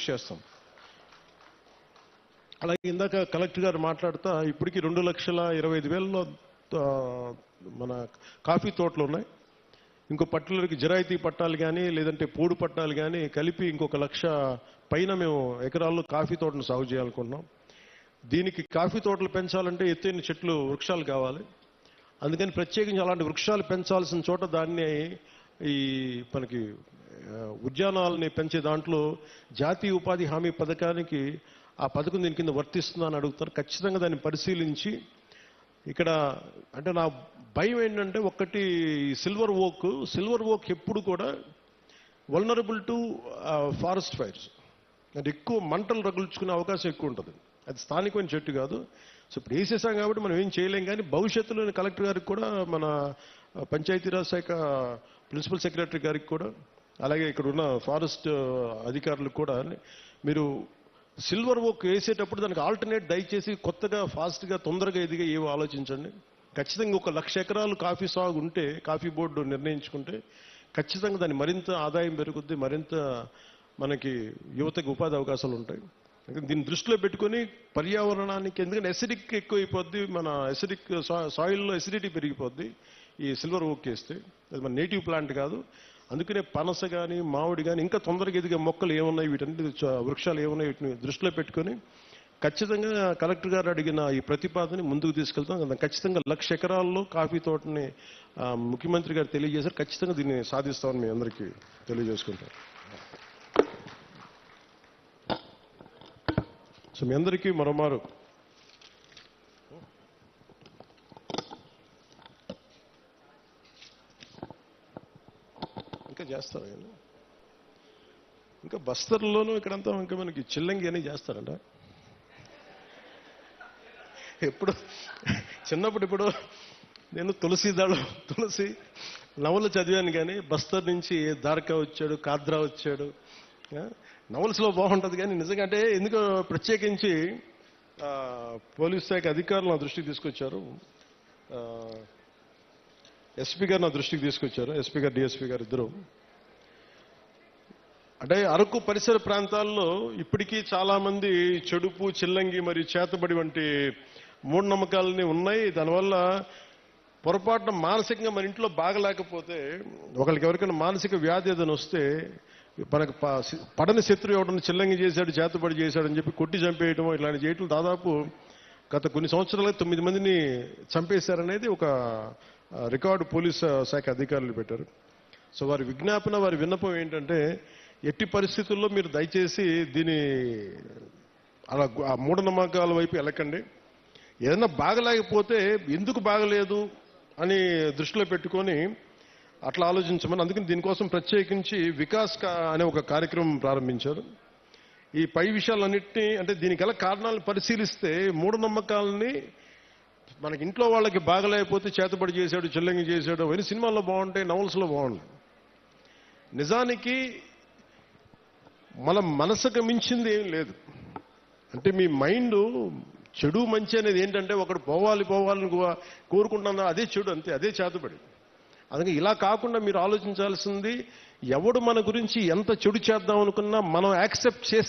చేస్తాం. అలాగే ఇందాక కలెక్టర్ గారు మాట్లాడుతా ఇప్పటికీ 2,25,000లో మన కాఫీ తోటలు ఉన్నాయి. ఇంకో పట్టణాలకి జిరాయితీ పట్టాలు కానీ లేదంటే పోడు పట్టాలు కానీ కలిపి ఇంకొక 1,00,000 పైన మేము ఎకరాల్లో కాఫీ తోటను సాగు చేయాలనుకుంటున్నాం. దీనికి కాఫీ తోటలు పెంచాలంటే ఎత్తైన చెట్లు వృక్షాలు కావాలి. అందుకని ప్రత్యేకించి అలాంటి వృక్షాలు పెంచాల్సిన చోట దాన్ని ఈ మనకి ఉద్యానాలని పెంచే దాంట్లో జాతీయ ఉపాధి హామీ పథకానికి ఆ పథకం దీని కింద వర్తిస్తుందా అని అడుగుతారు. ఖచ్చితంగా దాన్ని పరిశీలించి ఇక్కడ అంటే నా భయం ఏంటంటే ఒకటి సిల్వర్ ఓక్ ఎప్పుడు కూడా వల్నరబుల్ టు ఫారెస్ట్ ఫైర్స్, అంటే ఎక్కువ మంటలు రగుల్చుకునే అవకాశం ఎక్కువ ఉంటుంది. అది స్థానికమైన చెట్టు కాదు. సో ఇప్పుడు వేసేసాం కాబట్టి మనం ఏం చేయలేం. కానీ భవిష్యత్తులోని కలెక్టర్ గారికి కూడా మన పంచాయతీరాజ్ శాఖ ప్రిన్సిపల్ సెక్రటరీ గారికి కూడా అలాగే ఇక్కడ ఉన్న ఫారెస్ట్ అధికారులకు కూడా మీరు సిల్వర్ ఓక్ వేసేటప్పుడు దానికి ఆల్టర్నేట్ దయచేసి కొత్తగా ఫాస్ట్గా తొందరగా ఎదిగా ఏవో ఆలోచించండి. ఖచ్చితంగా 1,00,000 ఎకరాలు కాఫీ సాగు ఉంటే కాఫీ బోర్డు నిర్ణయించుకుంటే ఖచ్చితంగా దాన్ని మరింత ఆదాయం పెరుగుద్ది, మరింత మనకి యువతకి ఉపాధి అవకాశాలు ఉంటాయి. దీన్ని దృష్టిలో పెట్టుకొని పర్యావరణానికి, ఎందుకంటే ఎసిడిక్ ఎక్కువైపోద్ది, మన ఎసిడిక్ సాయిల్లో ఎసిడిటీ పెరిగిపోద్ది ఈ సిల్వర్ ఓక్ వేస్తే. అది మన నేటివ్ ప్లాంట్ కాదు. అందుకనే పనస కానీ మామిడి కానీ ఇంకా తొందరగా ఎదిగే మొక్కలు ఏమున్నాయి, వీటన్నిటి వృక్షాలు ఏమున్నాయి, వీటిని దృష్టిలో పెట్టుకొని ఖచ్చితంగా కలెక్టర్ గారు అడిగిన ఈ ప్రతిపాదన ముందుకు తీసుకెళ్తాం. ఖచ్చితంగా 1,00,000 ఎకరాల్లో కాఫీ తోటని ముఖ్యమంత్రి గారు తెలియజేశారు. ఖచ్చితంగా దీన్ని సాధిస్తామని మీ అందరికీ తెలియజేసుకుంటాం. సో మీ అందరికీ మరోమారు ఇంకా చేస్తారు. ఇంకా బస్తర్లోనూ ఇక్కడంతా ఇంకా మనకి చిల్లంగి అని చేస్తారంట. ఎప్పుడు చిన్నప్పుడు ఇప్పుడు నేను తులసి నవలు చదివాను. కానీ బస్తర్ నుంచి దార్కా వచ్చాడు, కాద్రా వచ్చాడు. నవల్స్లో బాగుంటుంది. కానీ నిజంగా అంటే ఎందుకో ప్రత్యేకించి పోలీస్ శాఖ అధికారులు నా దృష్టికి తీసుకొచ్చారు. ఎస్పీ గారు నా దృష్టికి తీసుకొచ్చారు. ఎస్పీ గారు, డిఎస్పీ గారు ఇద్దరు. అంటే అరకు పరిసర ప్రాంతాల్లో ఇప్పటికీ చాలా మంది చెడుపు, చిల్లంగి మరియు చేతబడి వంటి మూఢనమ్మకాలని ఉన్నాయి. దానివల్ల పొరపాటున మానసికంగా మన ఇంట్లో బాగలేకపోతే ఒకరికి ఎవరికైనా మానసిక వ్యాధి ఏదైనా వస్తే మనకు పడని శత్రువు ఎవడన్నా చిల్లంగి చేశాడు, చేతబడి చేశాడని చెప్పి కొట్టి చంపేయటం, ఇలాంటి చేయటం దాదాపు గత కొన్ని సంవత్సరాలుగా 9 మందిని చంపేశారనేది ఒక రికార్డు పోలీస్ శాఖ అధికారులు పెట్టారు. సో వారి విజ్ఞాపన, వారి విన్నపం ఏంటంటే ఎట్టి పరిస్థితుల్లో మీరు దయచేసి దీని అలా ఆ మూఢనమ్మకాల వైపు వెళ్ళకండి. ఏదైనా బాగలేకపోతే ఎందుకు బాగలేదు అని దృష్టిలో పెట్టుకొని అట్లా ఆలోచించమని. అందుకని దీనికోసం ప్రత్యేకించి వికాస్ అనే ఒక కార్యక్రమం ప్రారంభించారు. ఈ పై విషయాలన్నింటినీ అంటే దీనికి గల కారణాలను పరిశీలిస్తే మూఢనమ్మకాలని మనకి ఇంట్లో వాళ్ళకి బాగలేకపోతే చేతబడి చేశాడు, చిల్లంగి చేశాడు అవన్నీ సినిమాల్లో బాగుంటాయి, నవల్స్లో బాగుంటాయి. నిజానికి మన మనసుకు మించింది ఏం లేదు. అంటే మీ మైండ్ చెడు మంచి అనేది ఏంటంటే ఒకడు పోవాలని కోరుకుంటున్నా అదే చెడు, అంతే, అదే చేతబడి. అందుకే ఇలా కాకుండా మీరు ఆలోచించాల్సింది ఎవడు మన గురించి ఎంత చెడు చేద్దాం అనుకున్నా మనం యాక్సెప్ట్ చేస్తే